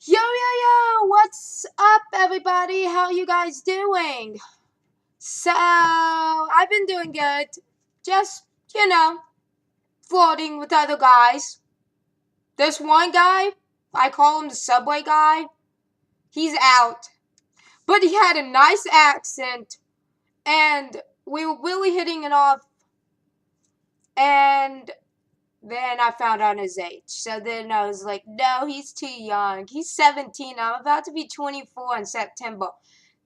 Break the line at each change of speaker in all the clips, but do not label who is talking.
Yo, what's up, everybody? How you guys doing? So, I've been doing good. Just, floating with other guys. There's one guy, I call him the subway guy. He's out. But he had a nice accent, and we were really hitting it off. And then I found out his age. So then I was like, no, he's too young. He's 17. I'm about to be 24 in September.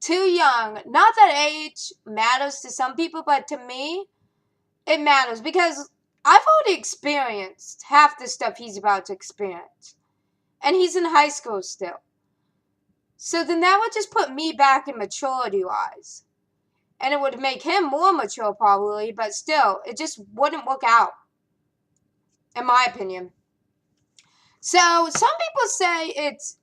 Too young. Not that age matters to some people, but to me, it matters because I've already experienced half the stuff he's about to experience. And he's in high school still. So then that would just put me back in maturity-wise. And it would make him more mature probably, but still, it just wouldn't work out. In my opinion. So, some people say it's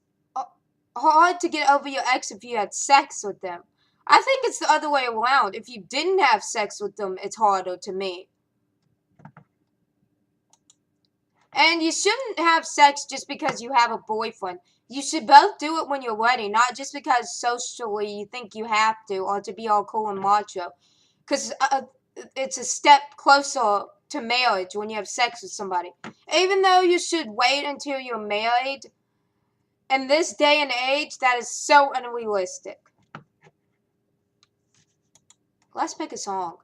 hard to get over your ex if you had sex with them. I think it's the other way around. If you didn't have sex with them, it's harder to me. And you shouldn't have sex just because you have a boyfriend. You should both do it when you're ready, not just because socially you think you have to or to be all cool and macho. Because it's a step closer to marriage when you have sex with somebody. Even though you should wait until you're married, in this day and age, that is so unrealistic. Let's pick a song.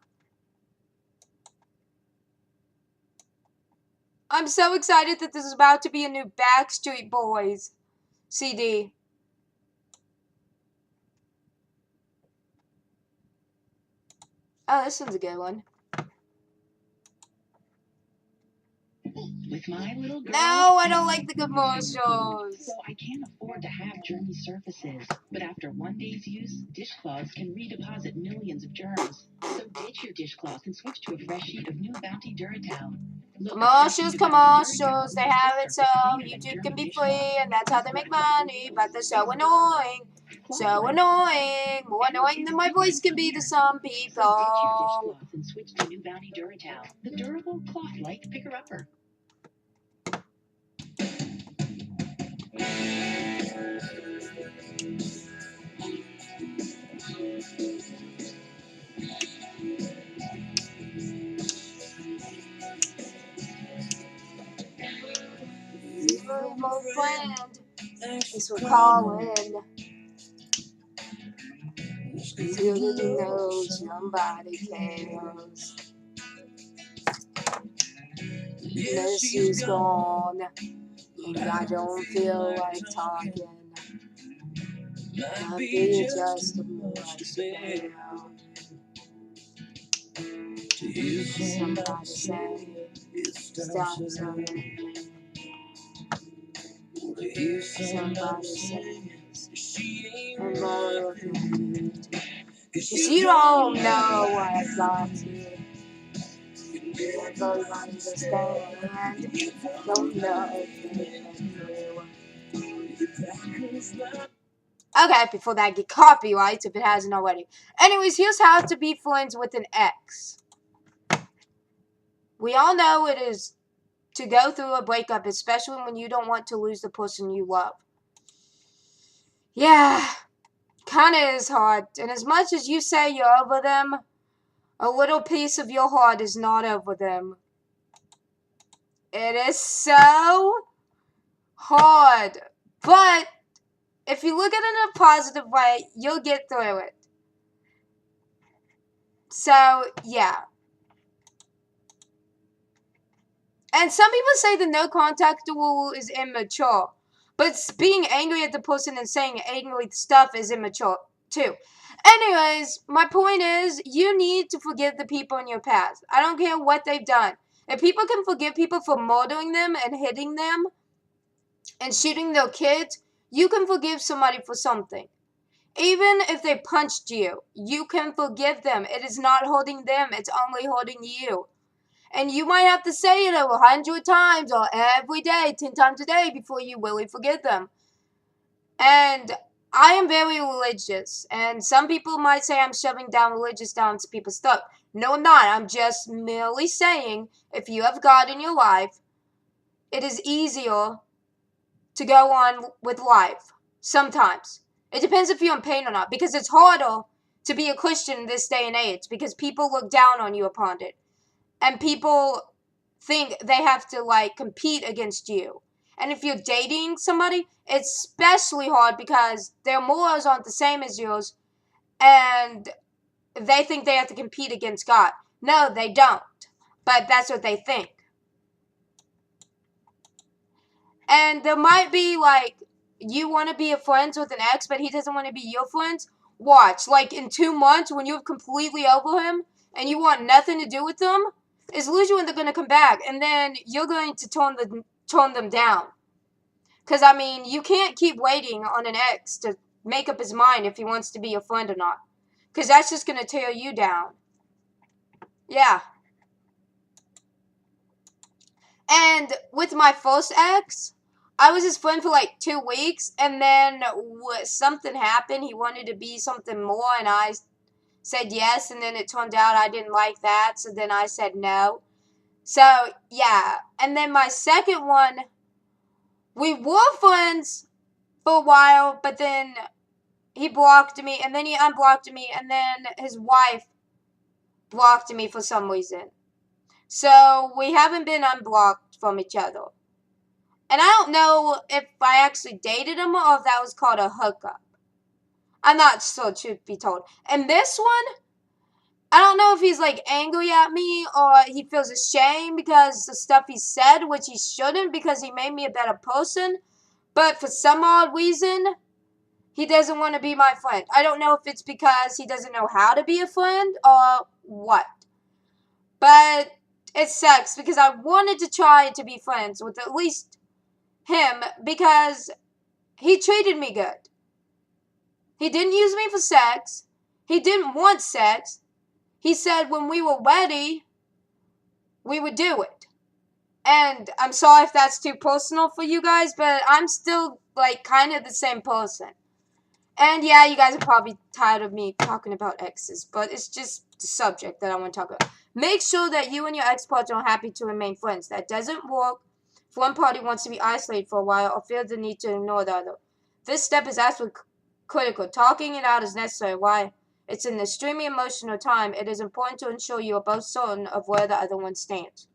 I'm so excited that this is about to be a new Backstreet Boys CD. Oh, this one's a good one.
With my little girl,
no, I don't like the commercials.
So I can't afford to have germy surfaces. But after one day's use, dishcloths can redeposit millions of germs. So ditch your dishcloth and switch to a fresh sheet of New Bounty Duratowel.
Commercials, they have it so YouTube can be free, and that's how they make money, but they're so annoying. So annoying, more annoying than my voice can be to some people.
So ditch your dishcloth and switch to New Bounty Duratowel, the durable cloth-like picker-upper.
Beautiful friend, thanks for calling. It's good to know somebody cares. Missy's gone, and I don't feel like talking. Might be just a voice somebody say, stop something. Somebody say, I'm more of you. Cause you don't know what I've got to. You don't understand. Don't know Okay, before that, get copyrights if it hasn't already. Anyways, here's how to be friends with an ex. We all know it is to go through a breakup, especially when you don't want to lose the person you love. Yeah, kinda is hard. And as much as you say you're over them, a little piece of your heart is not over them. It is so hard. But if you look at it in a positive way, you'll get through it. So, yeah. And some people say the no contact rule is immature. But being angry at the person and saying angry stuff is immature, too. Anyways, my point is, you need to forgive the people in your past. I don't care what they've done. If people can forgive people for murdering them and hitting them and shooting their kids, you can forgive somebody for something. Even if they punched you, you can forgive them. It is not holding them, it's only holding you. And you might have to say it 100 times or every day, 10 times a day before you really forgive them. And I am very religious. And some people might say I'm shoving down religious down people's throat. No, I'm not. I'm just merely saying if you have God in your life, it is easier to go on with life. Sometimes. It depends if you're in pain or not, because it's harder to be a Christian in this day and age, because people look down on you upon it. And people think they have to, like, compete against you. And if you're dating somebody, it's especially hard because their morals aren't the same as yours, and they think they have to compete against God. No, they don't. But that's what they think. And there might be, like, you want to be a friends with an ex, but he doesn't want to be your friends. Watch, like, in 2 months, when you're completely over him, and you want nothing to do with them, is usually when they're going to come back. And then you're going to tone them down. Because, I mean, you can't keep waiting on an ex to make up his mind if he wants to be your friend or not. Because that's just going to tear you down. Yeah. And with my first ex, I was his friend for like 2 weeks, and then something happened. He wanted to be something more, and I said yes, and then it turned out I didn't like that, so then I said no. So, yeah. And then my second one, we were friends for a while, but then he blocked me, and then he unblocked me, and then his wife blocked me for some reason. So, we haven't been unblocked from each other. And I don't know if I actually dated him or if that was called a hookup. I'm not sure, truth be told. And this one, I don't know if he's like angry at me or he feels ashamed because the stuff he said, which he shouldn't because he made me a better person. But for some odd reason, he doesn't want to be my friend. I don't know if it's because he doesn't know how to be a friend or what. But it sucks because I wanted to try to be friends with at least him because he treated me good. He didn't use me for sex. He didn't want sex. He said when we were ready, we would do it. And I'm sorry if that's too personal for you guys, but I'm still, like, kind of the same person. And yeah, you guys are probably tired of me talking about exes, but it's just the subject that I want to talk about. Make sure that you and your ex-partner are happy to remain friends. That doesn't work if one party wants to be isolated for a while or feels the need to ignore the other. This step is absolutely critical. Talking it out is necessary. Why? It's an extremely emotional time. It is important to ensure you are both certain of where the other one stands.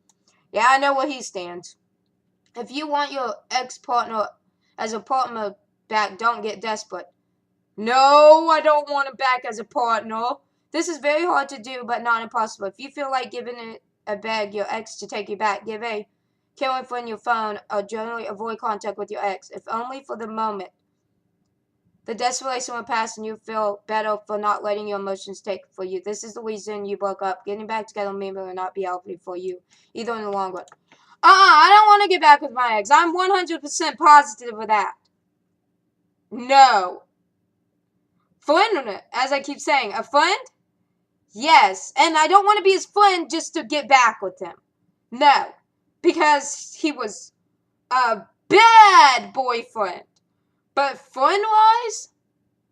Yeah, I know where he stands. If you want your ex-partner as a partner back, don't get desperate. No, I don't want him back as a partner. This is very hard to do, but not impossible. If you feel like giving a beg your ex to take you back, give a caring friend your phone or generally avoid contact with your ex, if only for the moment. The desperation will pass and you feel better for not letting your emotions take for you. This is the reason you broke up. Getting back together maybe will not be healthy for you, either in the long run. I don't want to get back with my ex. I'm 100% positive of that. No. Friend, as I keep saying, a friend? Yes. And I don't want to be his friend just to get back with him. No. Because he was a bad boyfriend. But friend-wise,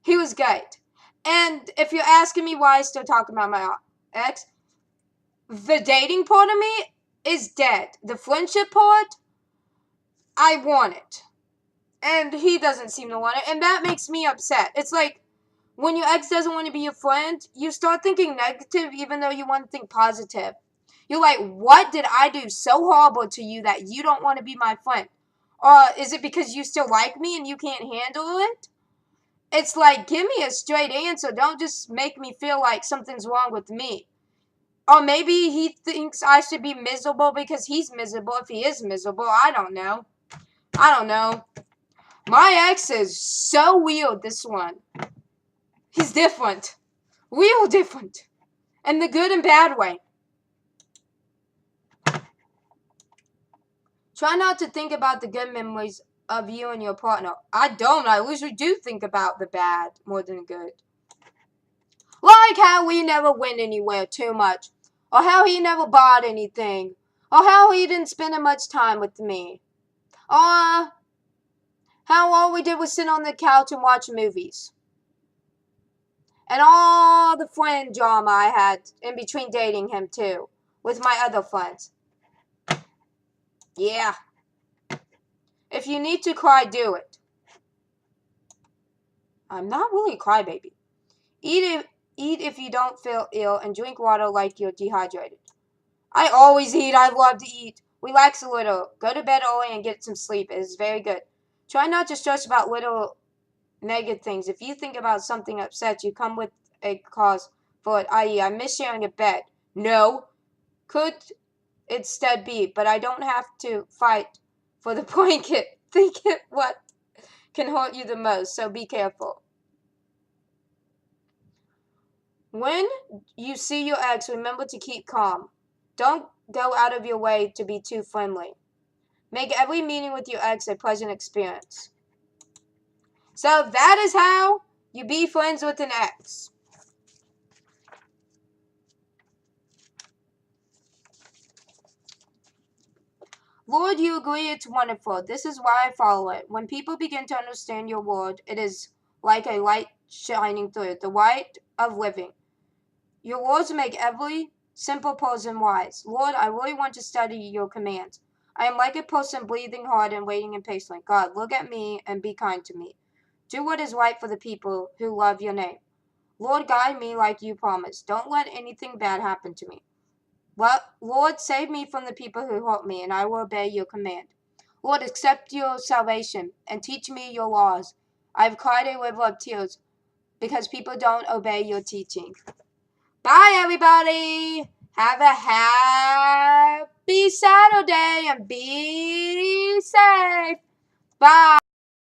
he was great. And if you're asking me why I still talk about my ex, the dating part of me is dead. The friendship part, I want it. And he doesn't seem to want it. And that makes me upset. It's like, when your ex doesn't want to be your friend, you start thinking negative even though you want to think positive. You're like, what did I do so horrible to you that you don't want to be my friend? Or is it because you still like me and you can't handle it? It's like, give me a straight answer. Don't just make me feel like something's wrong with me. Or maybe he thinks I should be miserable because he's miserable if he is miserable. I don't know. I don't know. My ex is so weird, this one. He's different. Real different. In the good and bad way. Try not to think about the good memories of you and your partner. I don't. I usually do think about the bad more than the good. Like how we never went anywhere too much. Or how he never bought anything. Or how he didn't spend much time with me. Or how all we did was sit on the couch and watch movies. And all the friend drama I had in between dating him too. With my other friends. Yeah. If you need to cry, do it. I'm not really a crybaby. Eat if you don't feel ill, and drink water like you're dehydrated. I always eat. I love to eat. Relax a little. Go to bed early and get some sleep. It is very good. Try not to stress about little negative things. If you think about something upsets you, come with a cause for it, i.e., I miss sharing a bed. No. Could instead be, but I don't have to fight for the blanket. Think it what can hurt you the most, so be careful. When you see your ex, remember to keep calm. Don't go out of your way to be too friendly. Make every meeting with your ex a pleasant experience. So that is how you be friends with an ex. Lord, you agree it's wonderful. This is why I follow it. When people begin to understand your word, it is like a light shining through it, the light of living. Your words make every simple person wise. Lord, I really want to study your commands. I am like a person breathing hard and waiting impatiently. God, look at me and be kind to me. Do what is right for the people who love your name. Lord, guide me like you promised. Don't let anything bad happen to me. Lord, save me from the people who hurt me, and I will obey your command. Lord, accept your salvation and teach me your laws. I have cried a river of tears because people don't obey your teaching. Bye, everybody. Have a happy Saturday and be safe. Bye.